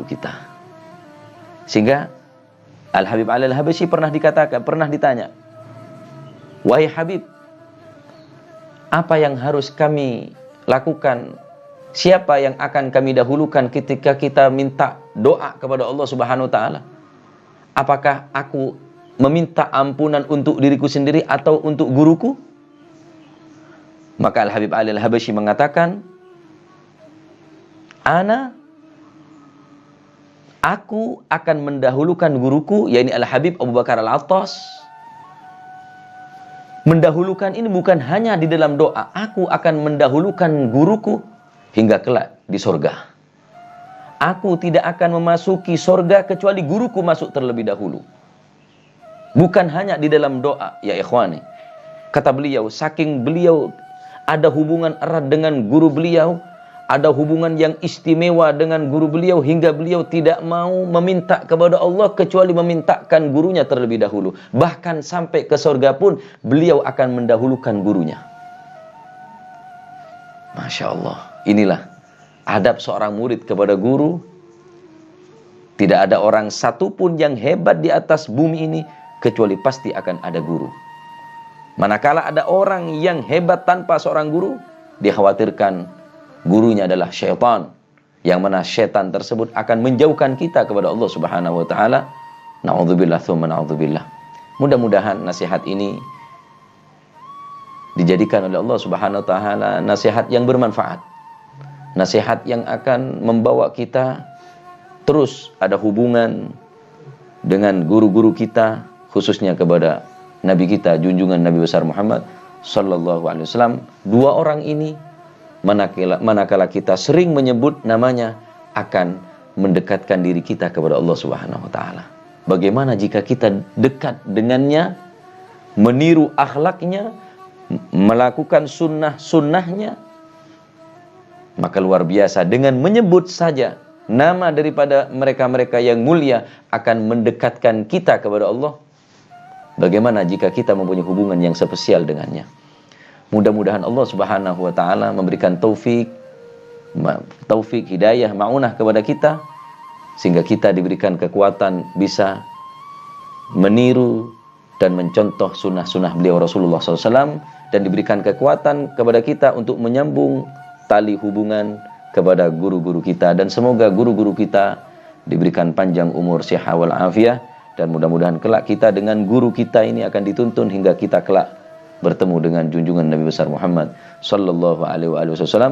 kita. Sehingga Al-Habib Al-Habsyi pernah ditanya, "Wahai Habib, apa yang harus kami lakukan? Siapa yang akan kami dahulukan ketika kita minta doa kepada Allah Subhanahu wa taala? Apakah aku meminta ampunan untuk diriku sendiri atau untuk guruku?" Maka Al-Habib Al-Habsyi mengatakan, Aku akan mendahulukan guruku, yakni Al-Habib Abu Bakar Al-Attas. Mendahulukan ini bukan hanya di dalam doa, aku akan mendahulukan guruku hingga kelak di surga. Aku tidak akan memasuki surga kecuali guruku masuk terlebih dahulu. Bukan hanya di dalam doa, ya ikhwani. Kata beliau, saking beliau ada hubungan erat dengan guru beliau, ada hubungan yang istimewa dengan guru beliau, hingga beliau tidak mau meminta kepada Allah kecuali memintakan gurunya terlebih dahulu. Bahkan sampai ke surga pun beliau akan mendahulukan gurunya. Masya Allah, inilah adab seorang murid kepada guru. Tidak ada orang satupun yang hebat di atas bumi ini kecuali pasti akan ada guru. Manakala ada orang yang hebat tanpa seorang guru, dikhawatirkan gurunya adalah syaitan, yang mana syaitan tersebut akan menjauhkan kita kepada Allah Subhanahu wa taala. Na'udzubillah tsumma na'udzubillah. Mudah-mudahan nasihat ini dijadikan oleh Allah Subhanahu wa taala nasihat yang bermanfaat. Nasihat yang akan membawa kita terus ada hubungan dengan guru-guru kita, khususnya kepada Nabi kita, junjungan Nabi besar Muhammad sallallahu alaihi wasallam. Dua orang ini manakala kita sering menyebut namanya akan mendekatkan diri kita kepada Allah Subhanahu wa taala. Bagaimana jika kita dekat dengannya, meniru akhlaknya, melakukan sunnah-sunnahnya, maka luar biasa dengan menyebut saja nama daripada mereka-mereka yang mulia akan mendekatkan kita kepada Allah. Bagaimana jika kita mempunyai hubungan yang spesial dengannya? Mudah-mudahan Allah Subhanahu wa taala memberikan taufik, hidayah, ma'unah kepada kita, sehingga kita diberikan kekuatan bisa meniru dan mencontoh sunnah-sunnah beliau Rasulullah SAW, dan diberikan kekuatan kepada kita untuk menyambung tali hubungan kepada guru-guru kita, dan semoga guru-guru kita diberikan panjang umur, siha wal afiyah, dan mudah-mudahan kelak kita dengan guru kita ini akan dituntun hingga kita kelak bertemu dengan junjungan Nabi besar Muhammad sallallahu alaihi wasallam.